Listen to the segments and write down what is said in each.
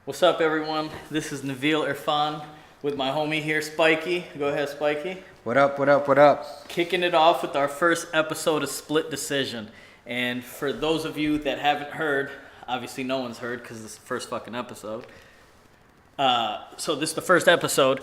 What's up, everyone? This is Nabil Irfan with my homie here, Spiky. Go ahead, Spiky. What up, what up, what up? Kicking it off with our first episode of Split Decision. And for those of you that haven't heard, obviously no one's heard because this is the first fucking episode. So this is the first episode.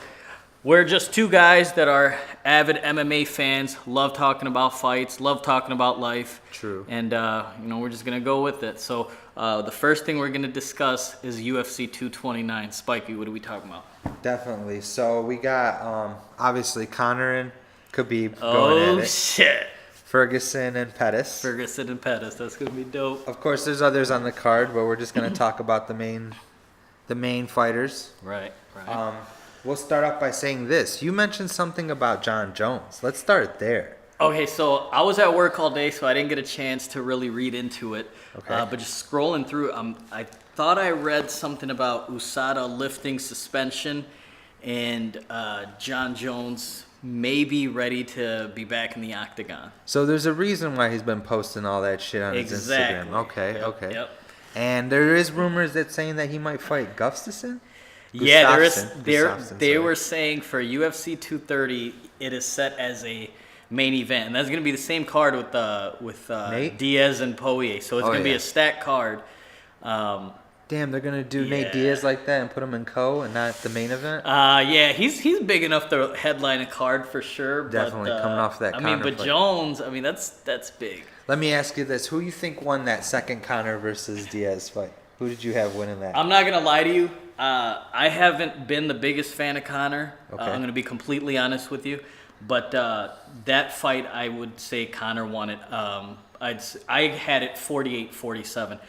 We're just two guys that are avid MMA fans, love talking about fights, love talking about life. True. And, we're just going to go with it. So the first thing we're going to discuss is UFC 229. Spiky, what are we talking about? Definitely. So we got, obviously, Conor and Khabib going at it. Oh, shit. Ferguson and Pettis. Ferguson and Pettis. That's going to be dope. Of course, there's others on the card, but we're just going to talk about the main fighters. Right. We'll start off by saying this. You mentioned something about Jon Jones. Let's start there. Okay, so I was at work all day, so I didn't get a chance to really read into it. Okay. But just scrolling through, I thought I read something about USADA lifting suspension and Jon Jones may be ready to be back in the octagon. So there's a reason why he's been posting all that shit on his Instagram. Okay. Yep. And there is rumors that saying that he might fight Gustafsson? Yeah, Gustafsson, they were saying for UFC 230, it is set as a main event, and that's going to be the same card with Diaz and Poirier. So it's going to be a stacked card. Damn, they're going to do Nate Diaz like that and put him in and not the main event? Yeah, he's big enough to headline a card for sure. Definitely coming off that Conor but fight. Jones, that's big. Let me ask you this: who you think won that second Conor versus Diaz fight? Who did you have winning that? I'm not gonna lie to you. I haven't been the biggest fan of Conor. Okay. I'm gonna be completely honest with you. But that fight, I would say Conor won it. I had it 48-47.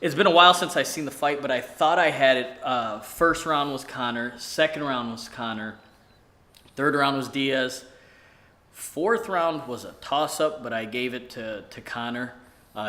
It's been a while since I've seen the fight, but I thought I had it. First round was Conor. Second round was Conor. Third round was Diaz. Fourth round was a toss-up, but I gave it to Conor.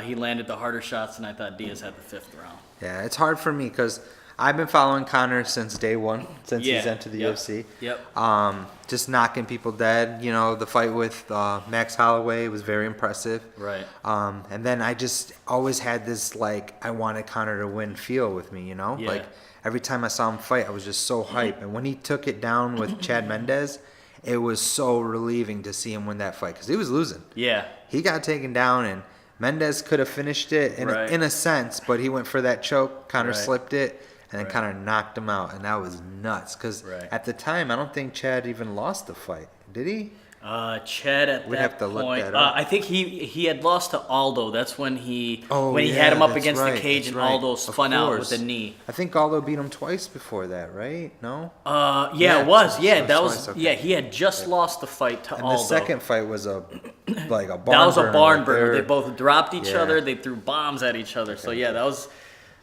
He landed the harder shots, and I thought Diaz had the fifth round. Yeah, it's hard for me because I've been following Conor since day one, since he's entered the UFC. Yep. Just knocking people dead. You know, the fight with Max Holloway was very impressive. Right. And then I just always had this, I wanted Conor to win feel with me, you know? Yeah. Every time I saw him fight, I was just so hyped. And when he took it down with Chad Mendes, it was so relieving to see him win that fight because he was losing. Yeah. He got taken down, and Mendes could have finished it in a sense, but he went for that choke. Conor slipped it, and then Conor knocked him out, and that was nuts. Because at the time, I don't think Chad even lost the fight. Did he? Chad at We'd that have to point, look that up. I think he had lost to Aldo. That's when he had him up against the cage, and Aldo spun out with a knee. I think Aldo beat him twice before that, right? No. It was. Yeah, that was. Twice, okay. Yeah, he had just lost the fight to Aldo. The second fight was a barn that was a barn burner. They They both dropped each other. They threw bombs at each other. Okay. So yeah, that was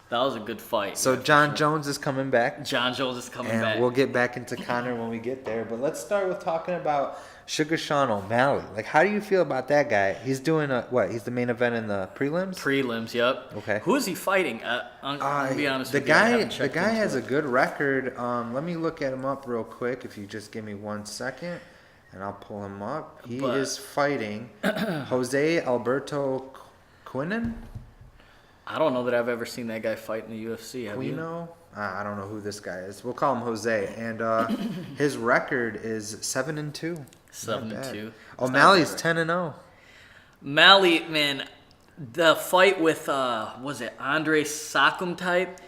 a good fight. So Jon Jones is coming back. Jon Jones is coming back. And we'll get back into Conor when we get there. But let's start with talking about Sugar Sean O'Malley. How do you feel about that guy? He's doing He's the main event in the prelims? Prelims, yep. Okay. Who is he fighting? I'm gonna be honest with you. The guy has a good record. Let me look at him up real quick. If you just give me 1 second, and I'll pull him up. He is fighting Jose Alberto Quinan. I don't know that I've ever seen that guy fight in the UFC. Have you? I don't know who this guy is. We'll call him Jose. And his record is 7-2. 7-2. O'Malley's 10-0. Malley, man, the fight with was it Andre Sakum type,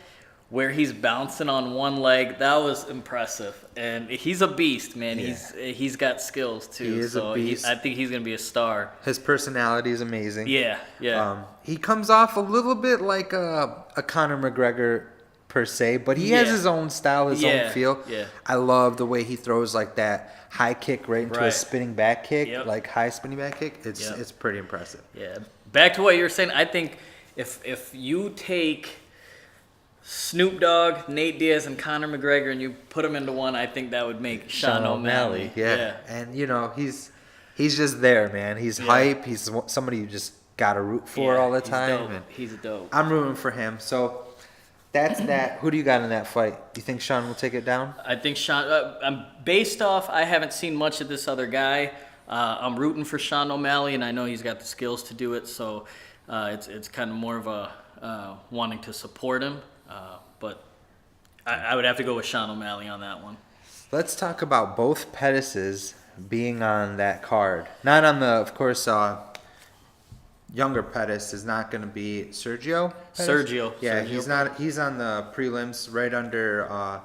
where he's bouncing on one leg, that was impressive. And he's a beast, man. Yeah. He's got skills too. He is a beast. I think he's gonna be a star. His personality is amazing. Yeah. He comes off a little bit like a Conor McGregor per se, but he has his own style, his own feel. Yeah. I love the way he throws that high kick right into a spinning back kick, high spinning back kick. It's pretty impressive. Yeah. Back to what you were saying, I think if you take Snoop Dogg, Nate Diaz, and Conor McGregor, and you put them into one, I think that would make Sean O'Malley. Yeah. And he's just there, man. He's hype. He's somebody you just gotta root for all the time. He's dope. I'm rooting for him. So that's that. Who do you got in that fight? Do you think Sean will take it down? I think Sean. Based off, I haven't seen much of this other guy. I'm rooting for Sean O'Malley, and I know he's got the skills to do it. So it's kind of more of a wanting to support him. But I would have to go with Sean O'Malley on that one. Let's talk about both Pettises being on that card. Not on the, of course, younger Pettis is not going to be Sergio. Pettis? Sergio. Yeah, Sergio. he's not. He's on the prelims right under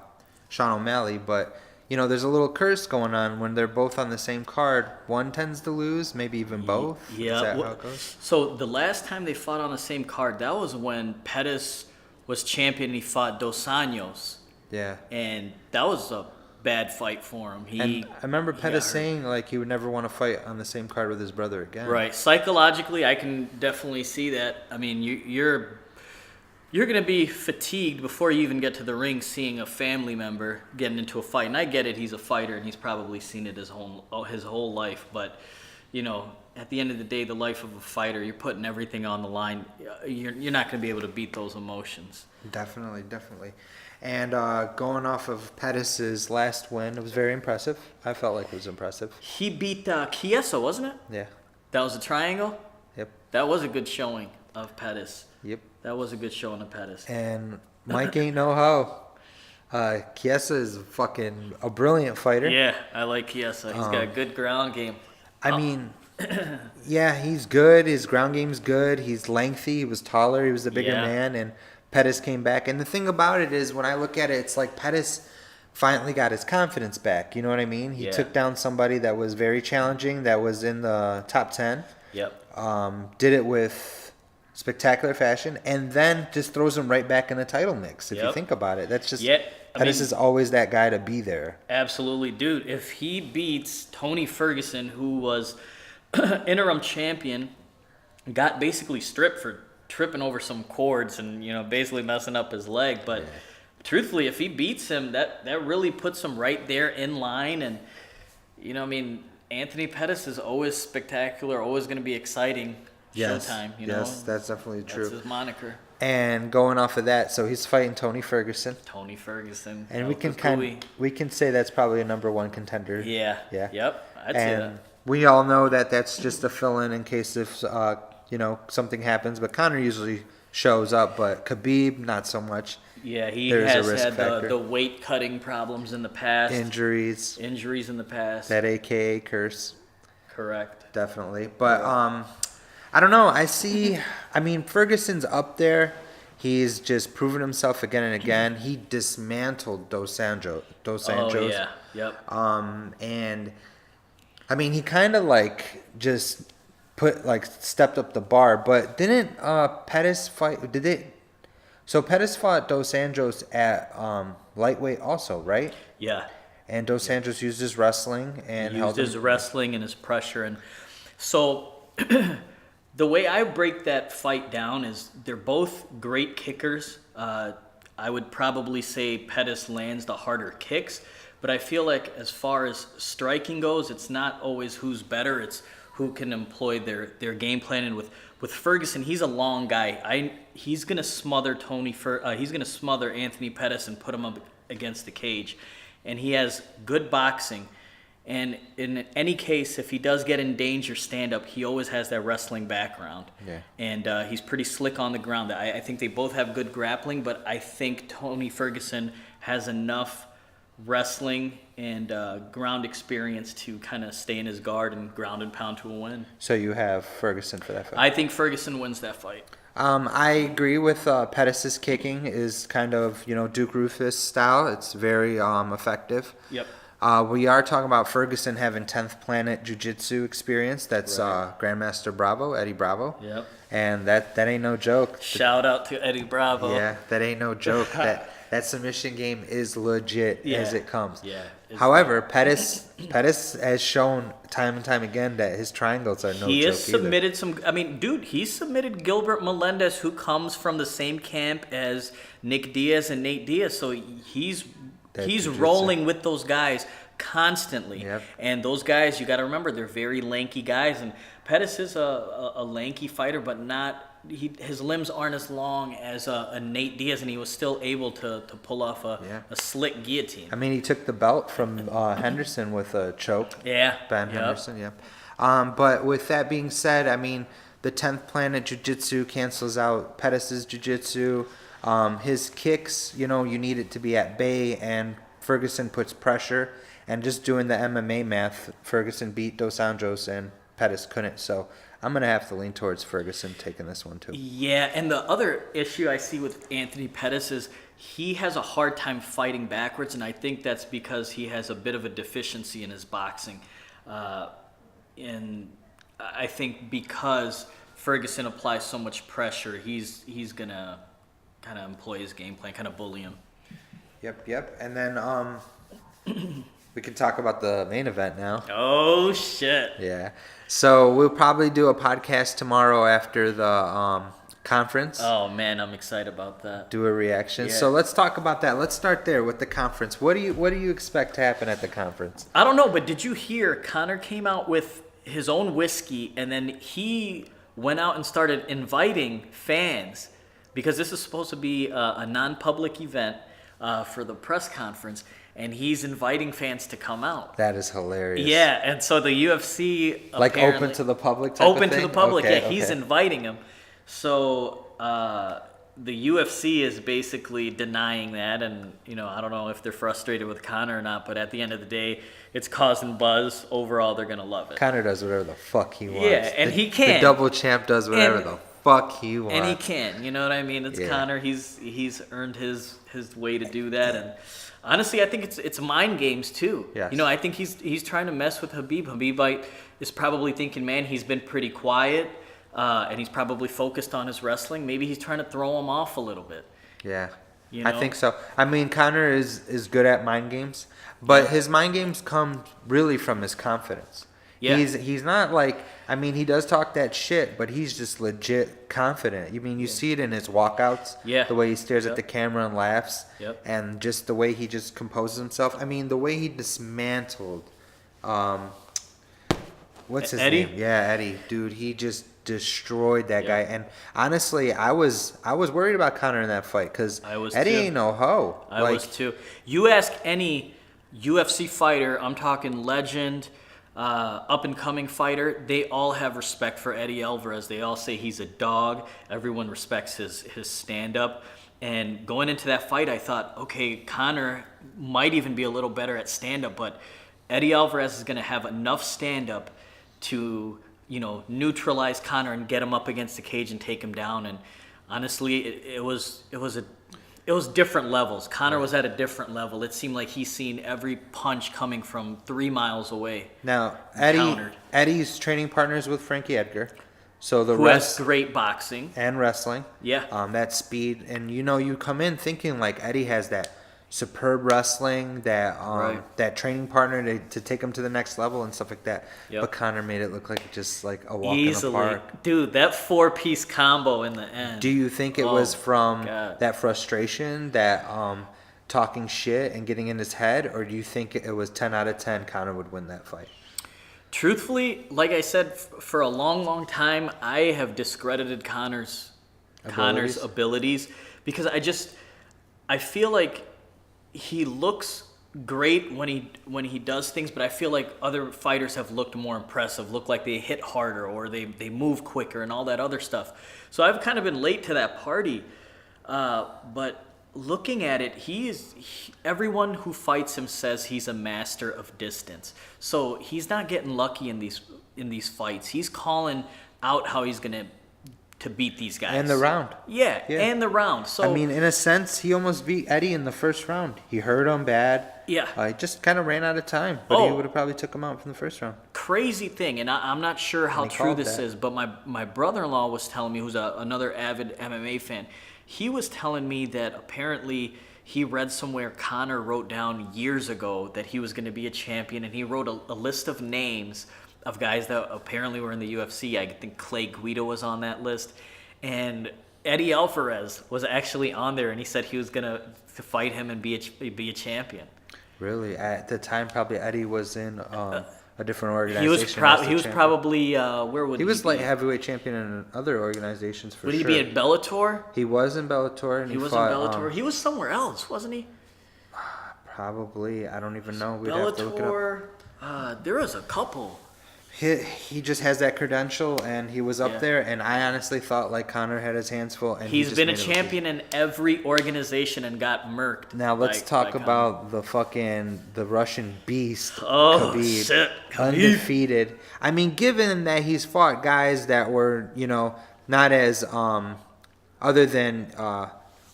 Sean O'Malley, but there's a little curse going on when they're both on the same card. One tends to lose, maybe even both. Yeah. Is that how it goes? So the last time they fought on the same card, that was when Pettis was champion and he fought Dos Anjos. Yeah. And that was a bad fight for him. And I remember Pettis saying like he would never want to fight on the same card with his brother again. Right. Psychologically, I can definitely see that. I mean, you're going to be fatigued before you even get to the ring seeing a family member getting into a fight. And I get it, he's a fighter and he's probably seen it his whole life. But, at the end of the day, the life of a fighter, you're putting everything on the line. You're not going to be able to beat those emotions. Definitely. And going off of Pettis' last win, it was very impressive. I felt like it was impressive. He beat Chiesa, wasn't it? Yeah. That was a triangle? Yep. That was a good showing of Pettis. Yep. That was a good showing of Pettis. And Mike ain't no hoe. Chiesa is fucking a brilliant fighter. Yeah, I like Chiesa. He's got a good ground game. I mean, yeah, he's good. His ground game's good. He's lengthy. He was taller. He was the bigger man. And Pettis came back. And the thing about it is when I look at it, it's like Pettis finally got his confidence back. You know what I mean? He took down somebody that was very challenging, that was in the top 10. Yep. Did it with spectacular fashion, and then just throws him right back in the title mix. If you think about it, that's just Pettis is always that guy to be there. Absolutely, dude. If he beats Tony Ferguson, who was interim champion, got basically stripped for tripping over some cords and basically messing up his leg, but truthfully, if he beats him, that really puts him right there in line. And Anthony Pettis is always spectacular, always going to be exciting. Showtime, Yes, that's definitely true. That's his moniker. And going off of that, so he's fighting Tony Ferguson. And we can say that's probably a number one contender. Yeah. Yep. I'd say that. We all know that that's just a fill-in in case if something happens. But Conor usually shows up, but Khabib not so much. Yeah, he There's has a risk had factor. the weight cutting problems in the past. Injuries in the past. That AKA curse. Correct. Definitely. But I don't know. Ferguson's up there. He's just proven himself again and again. He dismantled Dos Anjos. Oh, yeah. Yep. And he kind of just stepped up the bar. But didn't Pettis fight? Did they? So Pettis fought Dos Anjos at lightweight also, right? Yeah. And Dos Anjos used his wrestling and held his wrestling and his pressure, and so. The way I break that fight down is they're both great kickers. I would probably say Pettis lands the harder kicks, but I feel like as far as striking goes, it's not always who's better. It's who can employ their game plan. And with Ferguson, he's a long guy. He's gonna smother he's gonna smother Anthony Pettis and put him up against the cage, and he has good boxing. And in any case, if he does get in danger stand-up, he always has that wrestling background. Yeah. And he's pretty slick on the ground. I think they both have good grappling, but I think Tony Ferguson has enough wrestling and ground experience to kind of stay in his guard and ground and pound to a win. So you have Ferguson for that fight? I think Ferguson wins that fight. I agree with Pettis' kicking is kind of, Duke Rufus style. It's very effective. Yep. We are talking about Ferguson having 10th Planet Jiu-Jitsu experience. That's Grandmaster Bravo, Eddie Bravo. Yep. And that ain't no joke. Shout out to Eddie Bravo. Yeah, that ain't no joke. that submission game is legit as it comes. Yeah. However, Pettis has shown time and time again that his triangles are no joke either. He has submitted he's submitted Gilbert Melendez, who comes from the same camp as Nick Diaz and Nate Diaz. So he's rolling with those guys constantly. Yep. And those guys, you got to remember, they're very lanky guys. And Pettis is a lanky fighter, but his limbs aren't as long as a Nate Diaz, and he was still able to pull off a slick guillotine. He took the belt from Henderson with a choke. Yeah. Ben Henderson, yep. But with that being said, the 10th Planet Jiu-Jitsu cancels out Pettis' Jiu-Jitsu. His kicks, you need it to be at bay, and Ferguson puts pressure. And just doing the MMA math, Ferguson beat Dos Anjos and Pettis couldn't. So I'm going to have to lean towards Ferguson taking this one too. Yeah, and the other issue I see with Anthony Pettis is he has a hard time fighting backwards, and I think that's because he has a bit of a deficiency in his boxing. And I think because Ferguson applies so much pressure, he's going to kind of employ his game plan, kind of bully him. Yep. And then we can talk about the main event now. Oh, shit. Yeah. So we'll probably do a podcast tomorrow after the conference. Oh, man, I'm excited about that. Do a reaction. Yeah. So let's talk about that. Let's start there with the conference. What do you expect to happen at the conference? I don't know, but did you hear Conor came out with his own whiskey, and then he went out and started inviting fans, because this is supposed to be a non-public event for the press conference, and he's inviting fans to come out. That is hilarious. Yeah, and so the UFC like open to the public type open of thing? to the public. Okay, yeah, he's inviting them. So the UFC is basically denying that, and I don't know if they're frustrated with Conor or not, but at the end of the day, it's causing buzz. Overall, they're gonna love it. Conor does whatever the fuck he wants. Yeah, and he can. The double champ does whatever the fuck he wants. And he can. You know what I mean? It's Conor. He's earned his way to do that, and honestly, I think it's mind games too. Yes. I think he's trying to mess with Khabib. Khabib is probably thinking, man, he's been pretty quiet, and he's probably focused on his wrestling. Maybe he's trying to throw him off a little bit. Yeah, I think so. I mean, Conor is good at mind games, but his mind games come really from his confidence. Yeah. He's not like, I mean, he does talk that shit, but he's just legit confident. You see it in his walkouts, the way he stares at the camera and laughs, and just the way he just composes himself. I mean, the way he dismantled, what's his Eddie? name? Yeah, Eddie. Dude, he just destroyed that guy. And honestly, I was worried about Conor in that fight, because Eddie ain't no hoe. I was too. You ask any UFC fighter, I'm talking legend, up-and-coming fighter, they all have respect for Eddie Alvarez. They all say he's a dog. Everyone respects his stand-up. And going into that fight, I thought, okay, Conor might even be a little better at stand-up, but Eddie Alvarez is going to have enough stand-up to, neutralize Conor and get him up against the cage and take him down. And honestly, it was different levels. Conor was at a different level. It seemed like he's seen every punch coming from 3 miles away. Now, Eddie's training partners with Frankie Edgar. So who has great boxing. And wrestling. Yeah. That speed. And, you come in thinking like Eddie has that superb wrestling, that training partner to take him to the next level and stuff like that. Yep. But Conor made it look like just like a walk in the park. Dude, that 4-piece combo in the end. Do you think it was from that frustration, that talking shit and getting in his head, or do you think it was 10 out of 10 Conor would win that fight? Truthfully, like I said, for a long, long time, I have discredited Conor's abilities, because I feel like he looks great when he does things, but I feel like other fighters have looked more impressive, look like they hit harder or they move quicker and all that other stuff. So I've kind of been late to that party, but looking at it, everyone who fights him says he's a master of distance. So he's not getting lucky in these fights. He's calling out how he's gonna to beat these guys. And the round. Yeah, and the round. So I mean, in a sense, he almost beat Eddie in the first round. He hurt him bad. Yeah. He just kind of ran out of time, but he would have probably took him out from the first round. Crazy thing, and I'm not sure how true this is, but my brother-in-law was telling me, who's another avid MMA fan, he was telling me that apparently he read somewhere Conor wrote down years ago that he was going to be a champion, and he wrote a list of names of guys that apparently were in the UFC. I think Clay Guida was on that list, and Eddie Alvarez was actually on there, and he said he was going to fight him and be a champion. Really? At the time, probably Eddie was in a different organization. He was probably where would he be? He was like heavyweight champion in other organizations for sure. Would he be in Bellator? He was in Bellator, and he was fought, in Bellator. He was somewhere else, wasn't he? Probably. I don't even know. We'd have to look it up. There was a couple. He just has that credential, and he was up there. And I honestly thought like Conor had his hands full. And he's been a champion in every organization and got murked. Now let's talk about the Russian beast, oh, Khabib, shit. Khabib, undefeated. I mean, given that he's fought guys that were not as other than.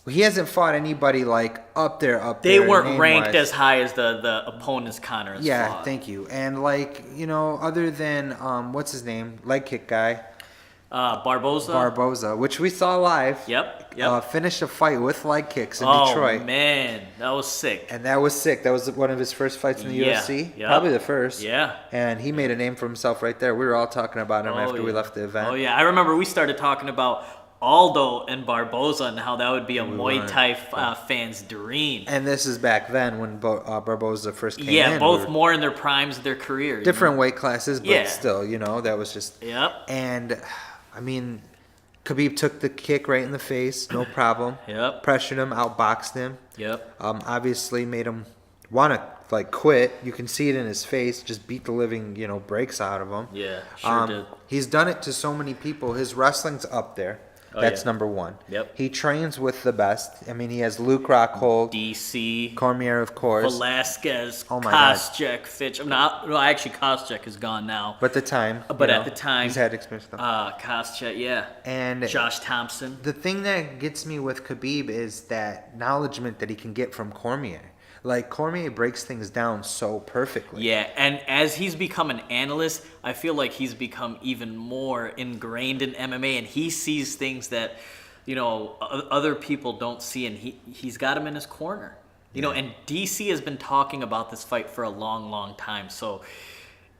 He hasn't fought anybody like up there. They weren't ranked as high as the opponents Conor has fought. Thank you. And like, other than what's his name? Leg kick guy. Barboza, which we saw live. Yep. Finished a fight with leg kicks in Detroit. Oh man, that was sick. And that was sick. That was one of his first fights in the UFC. Yep. Probably the first. Yeah. And he made a name for himself right there. We were all talking about him after we left the event. Oh yeah, I remember we started talking about Aldo and Barboza and how that would be a Muay Thai fan's dream. And this is back then when Barboza first came in. Yeah, both more in their primes of their career. Different weight classes, but still, that was just... Yep. And, I mean, Khabib took the kick right in the face, no problem. Yep. Pressured him, outboxed him. Yep. Obviously made him want to, quit. You can see it in his face. Just beat the living, breaks out of him. Yeah, sure did. He's done it to so many people. His wrestling's up there. That's number one. Yep. He trains with the best. I mean, he has Luke Rockhold, DC, Cormier, of course, Velasquez, Koscheck, Fitch. Actually, Koscheck is gone now. But the time. But at the time, he's had experience. Koscheck, yeah. And Josh Thompson. The thing that gets me with Khabib is that acknowledgement that he can get from Cormier. Like, Cormier breaks things down so perfectly. Yeah, and as he's become an analyst, I feel like he's become even more ingrained in MMA, and he sees things that, other people don't see, and he's got him in his corner. And DC has been talking about this fight for a long, long time. So,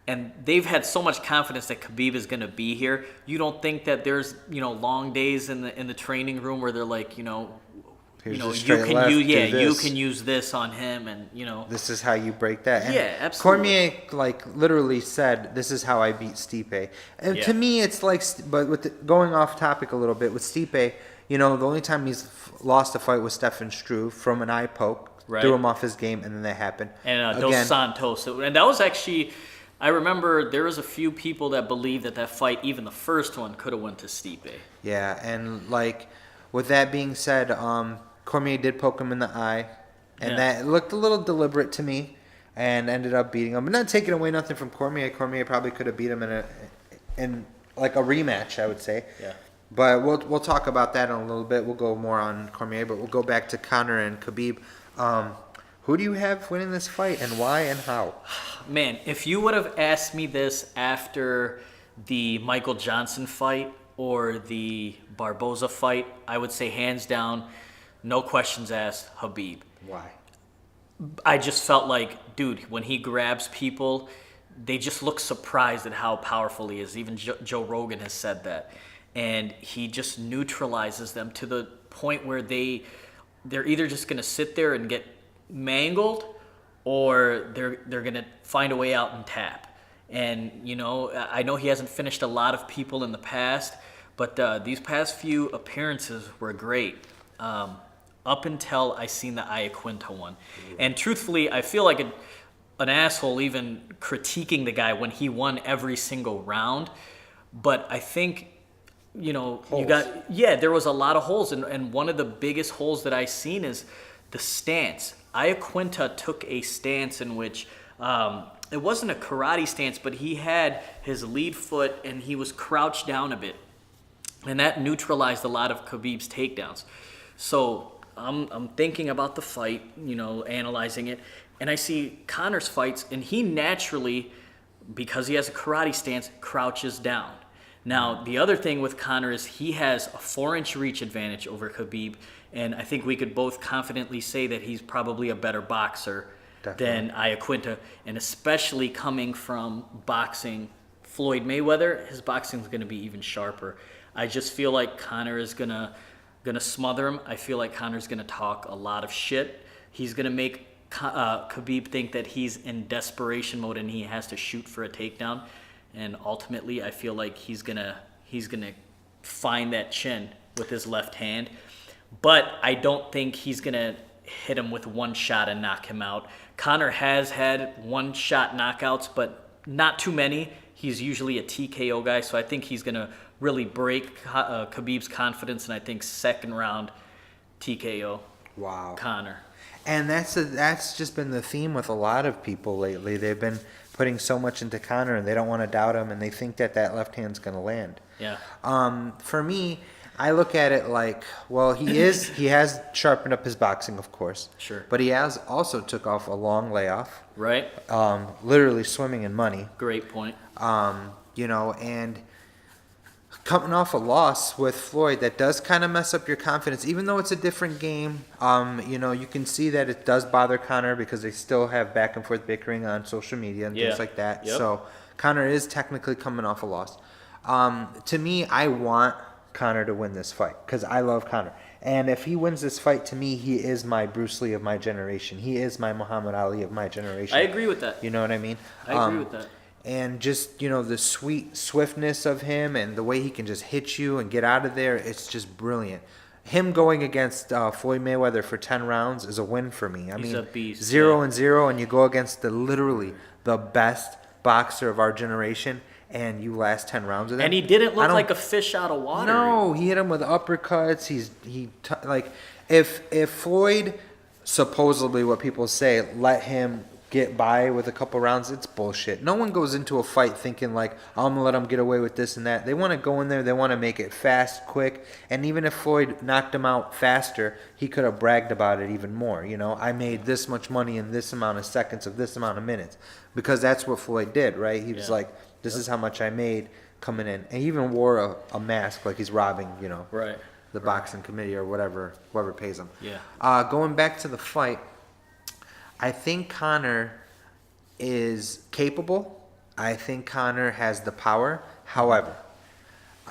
and they've had so much confidence that Khabib is going to be here. You don't think that there's, long days in the training room where they're like, you can use this on him, and this is how you break that. And absolutely. Cormier literally said, "This is how I beat Stipe." And to me, it's like, but going off topic a little bit with Stipe, the only time he's lost a fight was Stefan Struve from an eye poke, threw him off his game, and then that happened. And Dos Santos, and that was actually. I remember there was a few people that believed that fight, even the first one, could have went to Stipe. Yeah, and with that being said, Cormier did poke him in the eye, and that looked a little deliberate to me, and ended up beating him. But not taking away nothing from Cormier. Cormier probably could have beat him in a rematch, I would say. Yeah. But we'll talk about that in a little bit. We'll go more on Cormier, but we'll go back to Conor and Khabib. Who do you have winning this fight, and why and how? Man, if you would have asked me this after the Michael Johnson fight or the Barboza fight, I would say hands down, no questions asked, Khabib. Why? I just felt like, dude, when he grabs people, they just look surprised at how powerful he is. Even Joe Rogan has said that. And he just neutralizes them to the point where they're either just going to sit there and get mangled, or they're going to find a way out and tap. And, I know he hasn't finished a lot of people in the past, but these past few appearances were great. Up until I seen the Iaquinta one. And truthfully, I feel like an asshole even critiquing the guy when he won every single round. But I think, there was a lot of holes. And one of the biggest holes that I seen is the stance. Iaquinta took a stance in which it wasn't a karate stance, but he had his lead foot and he was crouched down a bit. And that neutralized a lot of Khabib's takedowns. So I'm thinking about the fight, analyzing it, and I see Conor's fights, and he naturally, because he has a karate stance, crouches down. Now, the other thing with Conor is he has a 4-inch reach advantage over Khabib, and I think we could both confidently say that he's probably a better boxer than Iaquinta, and especially coming from boxing Floyd Mayweather, his boxing is going to be even sharper. I just feel like Conor is gonna smother him. I feel like Conor's gonna talk a lot of shit. He's gonna make Khabib think that he's in desperation mode and he has to shoot for a takedown. And ultimately, I feel like he's gonna find that chin with his left hand. But I don't think he's gonna hit him with one shot and knock him out. Conor has had one-shot knockouts, but not too many. He's usually a TKO guy, so I think he's going to really break Khabib's confidence, and I think second round TKO. Wow. Conor. And that's just been the theme with a lot of people lately. They've been putting so much into Conor, and they don't want to doubt him, and they think that left hand's going to land. Yeah. For me, I look at it like, well, he has sharpened up his boxing, of course. Sure. But he has also took off a long layoff. Right. Literally swimming in money. Great point. And coming off a loss with Floyd, that does kind of mess up your confidence, even though it's a different game. You can see that it does bother Conor because they still have back and forth bickering on social media and things like that. Yep. So Conor is technically coming off a loss. To me, I want Conor to win this fight because I love Conor. And if he wins this fight, to me, he is my Bruce Lee of my generation. He is my Muhammad Ali of my generation. I agree with that. You know what I mean? I agree with that. And just, the sweet swiftness of him and the way he can just hit you and get out of there, it's just brilliant. Him going against Floyd Mayweather for 10 rounds is a win for me. He's a beast. 0-0, and you go against literally the best boxer of our generation, and you last 10 rounds with him. And he didn't look like a fish out of water. No, he hit him with uppercuts. If Floyd, supposedly what people say, let him get by with a couple rounds, it's bullshit. No one goes into a fight thinking like, I'm gonna let him get away with this and that. They want to go in there, they want to make it fast, quick, and even if Floyd knocked him out faster, he could have bragged about it even more. I made this much money in this amount of seconds of this amount of minutes, because that's what Floyd did, right? He was like, this is how much I made coming in, and he even wore a mask like he's robbing, right, the boxing committee or whoever pays him. Yeah. Going back to the fight, I think Conor is capable. I think Conor has the power. However,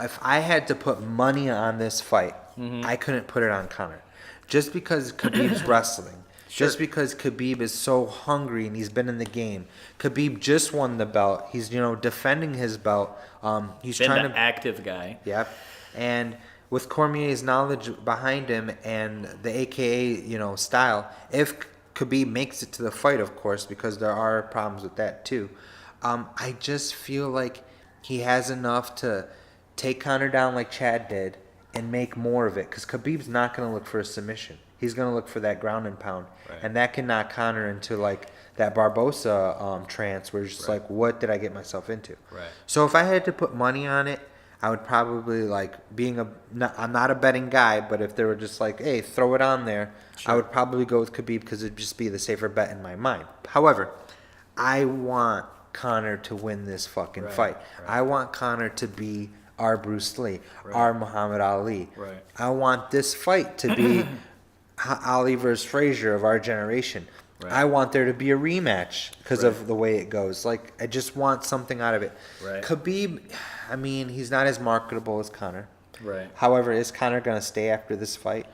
if I had to put money on this fight, I couldn't put it on Conor. Just because Khabib's wrestling. Sure. Just because Khabib is so hungry and he's been in the game. Khabib just won the belt. He's, defending his belt. He's been trying the to active guy. Yep. And with Cormier's knowledge behind him and the AKA, style, if Khabib makes it to the fight, of course, because there are problems with that too. I just feel like he has enough to take Conor down like Chad did and make more of it, because Khabib's not going to look for a submission. He's going to look for that ground and pound, and that can knock Conor into like that Barbosa trance where it's just like, what did I get myself into? Right. So if I had to put money on it, I would probably I'm not a betting guy, but if they were just like, hey, throw it on there, sure, I would probably go with Khabib because it'd just be the safer bet in my mind. However, I want Conor to win this fucking fight. Right. I want Conor to be our Bruce Lee, our Muhammad Ali. Right. I want this fight to be Ali versus Frazier of our generation. Right. I want there to be a rematch because of the way it goes. Like, I just want something out of it. Right. Khabib, he's not as marketable as Conor. Right. However, is Conor going to stay after this fight?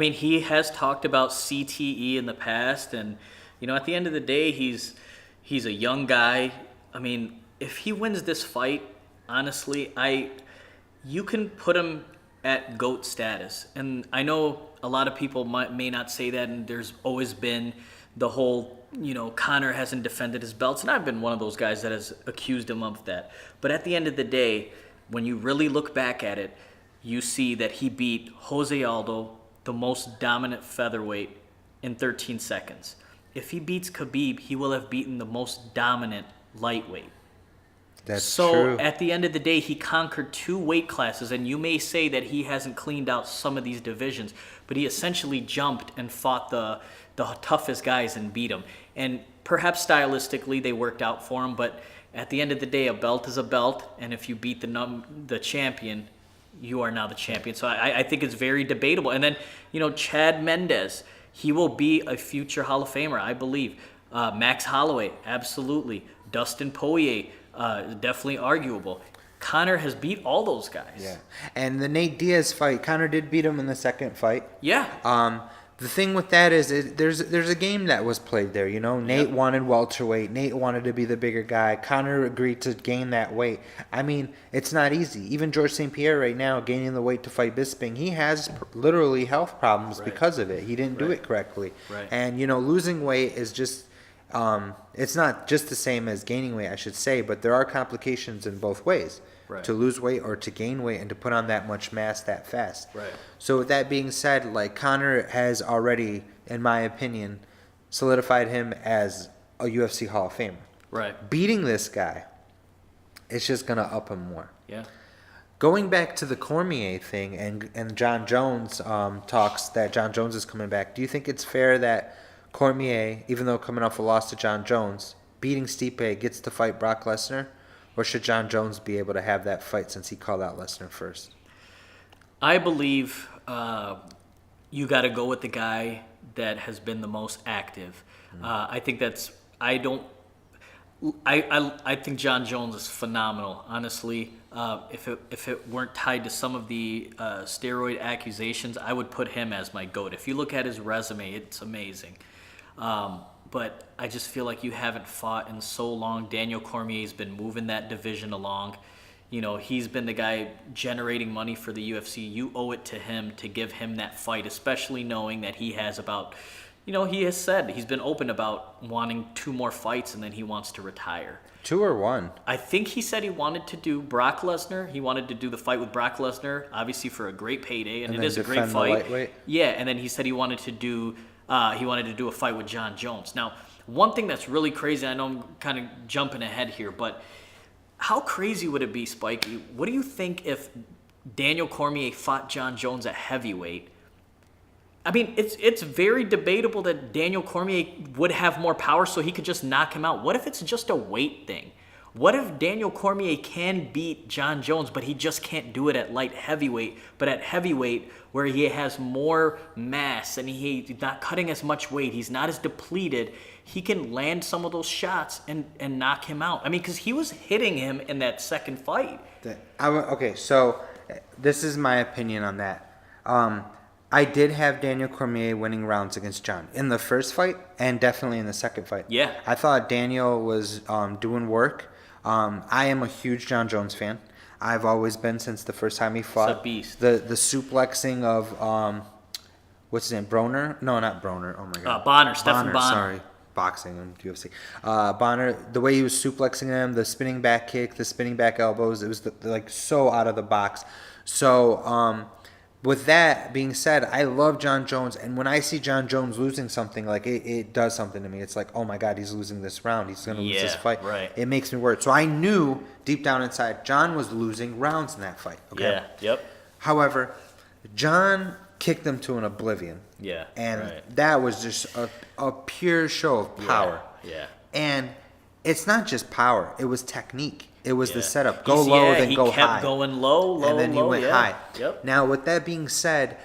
He has talked about CTE in the past, and at the end of the day, he's a young guy. If he wins this fight, honestly, you can put him at GOAT status. And I know a lot of people may not say that, and there's always been the whole, Conor hasn't defended his belts, and I've been one of those guys that has accused him of that. But at the end of the day, when you really look back at it, you see that he beat Jose Aldo, the most dominant featherweight, in 13 seconds. If he beats Khabib, he will have beaten the most dominant lightweight. That's true. So at the end of the day, he conquered 2 weight classes, and you may say that he hasn't cleaned out some of these divisions, but he essentially jumped and fought the toughest guys and beat them. And perhaps stylistically they worked out for him, but at the end of the day, a belt is a belt, and if you beat the champion, you are now the champion. So I think it's very debatable. And then, Chad Mendes, he will be a future Hall of Famer, I believe. Max Holloway, absolutely. Dustin Poirier, definitely arguable. Conor has beat all those guys. Yeah. And the Nate Diaz fight, Conor did beat him in the second fight. Yeah. The thing with that is there's a game that was played there, Nate wanted welterweight. Nate wanted to be the bigger guy. Conor agreed to gain that weight. It's not easy. Even George St. Pierre right now, gaining the weight to fight Bisping, he has literally health problems because of it. He didn't do it correctly. Right. And, losing weight is just, It's not just the same as gaining weight, I should say, but there are complications in both ways. Right. To lose weight or to gain weight and to put on that much mass that fast. Right. So with that being said, like Conor has already, in my opinion, solidified him as a UFC Hall of Famer. Right. Beating this guy, it's just gonna up him more. Yeah. Going back to the Cormier thing and John Jones talks that John Jones is coming back, do you think it's fair that Cormier, even though coming off a loss to John Jones, beating Stipe, gets to fight Brock Lesnar? Or should John Jones be able to have that fight since he called out Lesnar first? I believe you got to go with the guy that has been the most active. I think that's I think John Jones is phenomenal. Honestly, if it weren't tied to some of the steroid accusations, I would put him as my GOAT. If you look at his resume, it's amazing. But I just feel like you haven't fought in so long. Daniel Cormier's been moving that division along. You know, he's been the guy generating money for the UFC. You owe it to him to give him that fight, especially knowing that he has about, he has said he's been open about wanting 2 more fights and then he wants to retire. 2 or 1? I think he said he wanted to do Brock Lesnar. He wanted to do the fight with Brock Lesnar, obviously for a great payday, and it is a great fight. Yeah, and then he said he wanted to do a fight with John Jones. Now, one thing that's really crazy, I know I'm kind of jumping ahead here, but how crazy would it be, Spikey? What do you think if Daniel Cormier fought John Jones at heavyweight? I mean, it's very debatable that Daniel Cormier would have more power so he could just knock him out. What if it's just a weight thing? What if Daniel Cormier can beat John Jones, but he just can't do it at light heavyweight? But at heavyweight, where he has more mass and he's not cutting as much weight, he's not as depleted, he can land some of those shots and knock him out. I mean, because he was hitting him in that second fight. Okay, so this is my opinion on that. I did have Daniel Cormier winning rounds against John in the first fight and definitely in the second fight. Yeah. I thought Daniel was doing work. I am a huge John Jones fan. I've always been since the first time he fought. It's a beast. The suplexing of what's his name? Broner? No, not Broner. Oh my God. Bonner. Stephan Bonner. Sorry, boxing and UFC. Bonner. The way he was suplexing him, the spinning back kick, the spinning back elbows. It was like so out of the box. So with that being said, I love John Jones, and when I see John Jones losing something, like it does something to me. It's like, oh my God, he's losing this round. He's going to lose this fight. Right. It makes me worried. So I knew deep down inside John was losing rounds in that fight. Okay? Yeah. Yep. However, John kicked him to an oblivion. Yeah. And that was just a pure show of power. Yeah. And it's not just power. It was technique. It was the setup. Go low, then go high. He kept going low, and then he went high. Yep. Now, with that being said,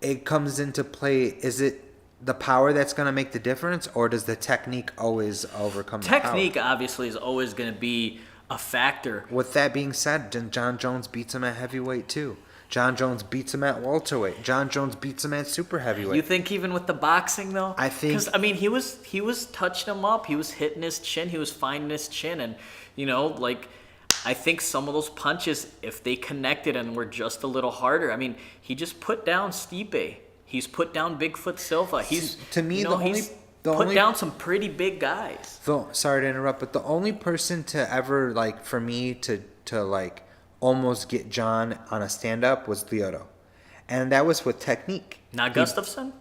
it comes into play. Is it the power that's going to make the difference, or does the technique always overcome the power? Technique, obviously, is always going to be a factor. With that being said, John Jones beats him at heavyweight, too. John Jones beats him at welterweight. John Jones beats him at super heavyweight. You think even with the boxing, though? I think... Because, I mean, he was touching him up. He was hitting his chin. He was finding his chin. And, I think some of those punches, if they connected and were just a little harder, I mean, he just put down Stipe. He's put down Bigfoot Silva. He's, to me, he's put down some pretty big guys. Sorry to interrupt, but the only person to ever, for me to almost get John on a stand-up was Lyoto. And that was with technique. Not Gustafsson?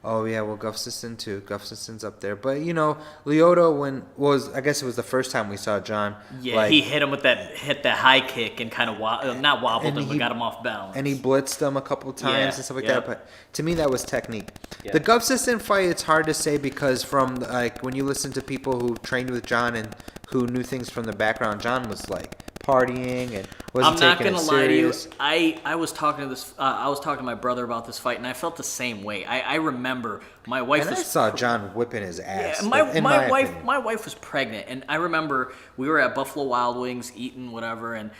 Oh, yeah, well, Gustafsson, too. Gustafsson's up there. But, Lyoto, I guess it was the first time we saw John. Yeah, he hit him with that high kick and kind of, not wobbled him, but got him off balance. And he blitzed him a couple times and stuff like that. But to me, that was technique. Yeah. The Gustafsson fight, it's hard to say because from, when you listen to people who trained with John and who knew things from the background, John was, partying and wasn't taking it serious. I'm not gonna lie to you. I was talking to my brother about this fight, and I felt the same way. I remember my wife. And I saw John whipping his ass. Yeah, my wife was pregnant, and I remember we were at Buffalo Wild Wings eating whatever, and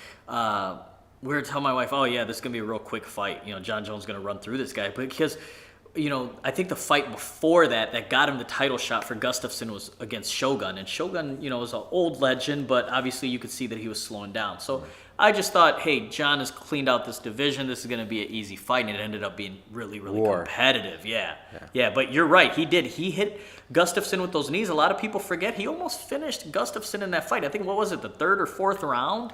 we were telling my wife, "Oh yeah, this is gonna be a real quick fight. John Jones is gonna run through this guy," because. I think the fight before that got him the title shot for Gustafsson was against Shogun. And Shogun, is an old legend, but obviously you could see that he was slowing down. So I just thought, hey, John has cleaned out this division. This is going to be an easy fight, and it ended up being really, really competitive. Yeah. But you're right. He did. He hit Gustafsson with those knees. A lot of people forget he almost finished Gustafsson in that fight. I think, what was it, the third or fourth round?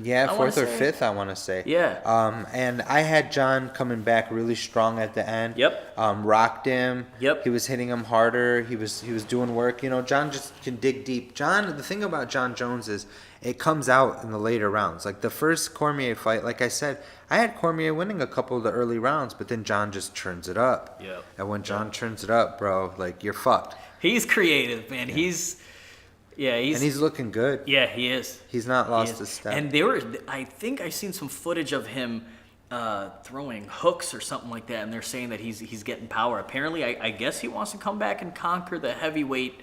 Yeah, fourth or fifth, I want to say. Yeah. And I had John coming back really strong at the end. Yep. Rocked him. Yep. He was hitting him harder. He was doing work. You know, John just can dig deep. The thing about John Jones is it comes out in the later rounds. Like the first Cormier fight, like I said, I had Cormier winning a couple of the early rounds, but then John just turns it up. Yep. And when John turns it up, bro, like you're fucked. He's creative, man. Yeah. He's looking good. Yeah, he is. He's not lost his step. And I think I seen some footage of him throwing hooks or something like that, and they're saying that he's getting power. Apparently, I guess he wants to come back and conquer the heavyweight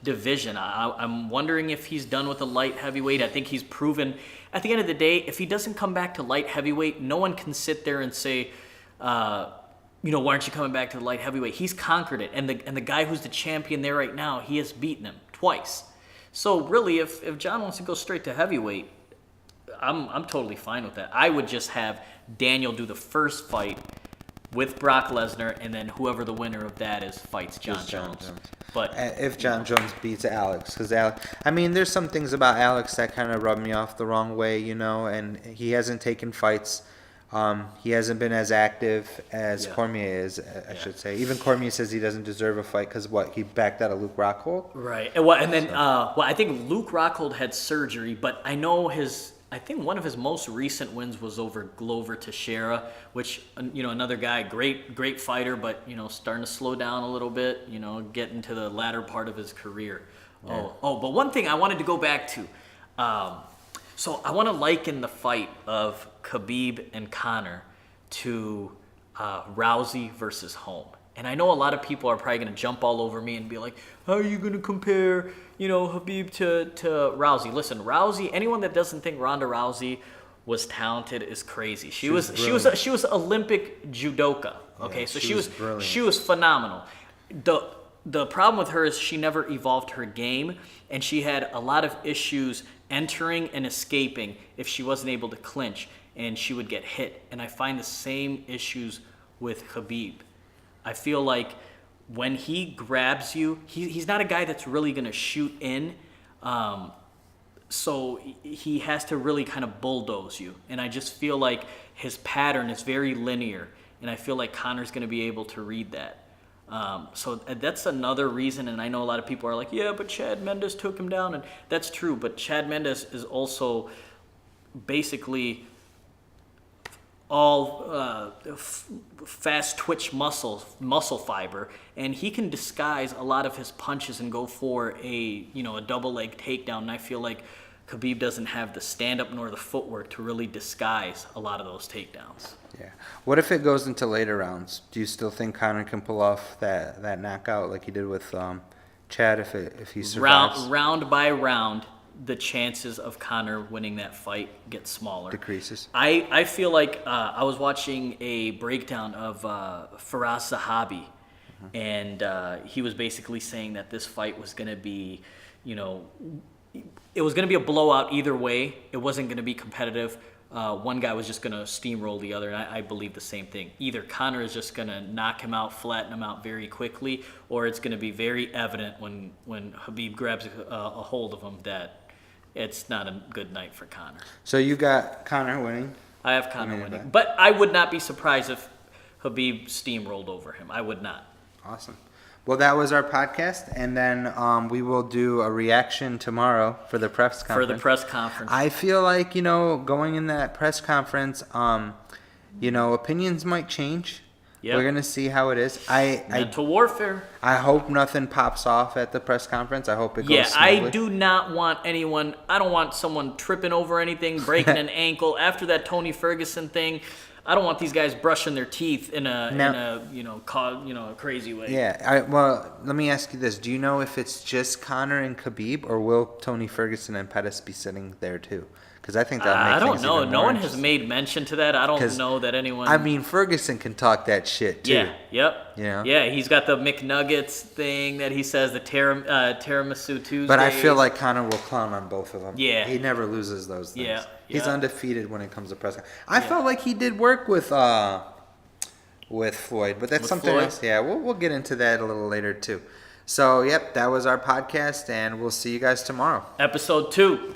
division. I'm wondering if he's done with the light heavyweight. I think he's proven. At the end of the day, if he doesn't come back to light heavyweight, no one can sit there and say, why aren't you coming back to the light heavyweight? He's conquered it, and the guy who's the champion there right now, he has beaten him twice. So really, if John wants to go straight to heavyweight, I'm totally fine with that. I would just have Daniel do the first fight with Brock Lesnar, and then whoever the winner of that is fights John Jones. But if John Jones beats Alex, because there's some things about Alex that kind of rub me off the wrong way, and he hasn't taken fights. He hasn't been as active as Cormier is, I should say. Even Cormier says he doesn't deserve a fight because he backed out of Luke Rockhold. Right. I think Luke Rockhold had surgery, but I know I think one of his most recent wins was over Glover Teixeira, which, another guy, great fighter, but, starting to slow down a little bit, getting to the latter part of his career. Yeah. But one thing I wanted to go back to. So I want to liken the fight of Khabib and Conor to Rousey versus Holm. And I know a lot of people are probably going to jump all over me and be like, how are you going to compare, Khabib to Rousey? Listen, Rousey, anyone that doesn't think Ronda Rousey was talented is crazy. She was Olympic judoka. Okay, yeah, so she was phenomenal. The problem with her is she never evolved her game, and she had a lot of issues entering and escaping if she wasn't able to clinch, and she would get hit. And I find the same issues with Khabib. I feel like when he grabs you, he's not a guy that's really going to shoot in, so he has to really kind of bulldoze you. And I just feel like his pattern is very linear, and I feel like Conor's going to be able to read that. So that's another reason, and I know a lot of people are like, yeah, but Chad Mendes took him down, and that's true, but Chad Mendes is also basically all fast twitch muscle fiber, and he can disguise a lot of his punches and go for a double leg takedown, and I feel like Khabib doesn't have the stand-up nor the footwork to really disguise a lot of those takedowns. Yeah. What if it goes into later rounds? Do you still think Conor can pull off that knockout like he did with Chad if he survives? Round by round, the chances of Conor winning that fight get smaller. Decreases. I feel like I was watching a breakdown of Faraz Zahabi, and he was basically saying that this fight was going to be, it was going to be a blowout either way. It wasn't going to be competitive. One guy was just going to steamroll the other, and I believe the same thing. Either Conor is just going to knock him out, flatten him out very quickly, or it's going to be very evident when Khabib grabs a hold of him that it's not a good night for Conor. So you got Conor winning? I have Conor winning. But I would not be surprised if Khabib steamrolled over him. I would not. Awesome. Well, that was our podcast, and then we will do a reaction tomorrow for the press conference. I feel like, going in that press conference, opinions might change. Yep. We're going to see how it is. Mental warfare. I hope nothing pops off at the press conference. I hope it goes smoothly. I do not want anyone, I don't want someone tripping over anything, breaking an ankle. After that Tony Ferguson thing, I don't want these guys brushing their teeth in a crazy way. Yeah. Well, let me ask you this: do you know if it's just Conor and Khabib, or will Tony Ferguson and Pettis be sitting there too? Because I think that would make I don't things know. even No more one has interesting. made mention to that. I don't know that anyone. I mean, Ferguson can talk that shit too. Yeah. Yep. You know? Yeah, he's got the McNuggets thing that he says, the tiramisu Tuesdays. But I feel like Conor will clown on both of them. Yeah. He never loses those things. Yeah. He's Yeah. undefeated when it comes to press. I felt like he did work with Floyd, but that's With something Floyd? else. Yeah, we'll get into that a little later too. So, yep, that was our podcast, and we'll see you guys tomorrow. Episode 2.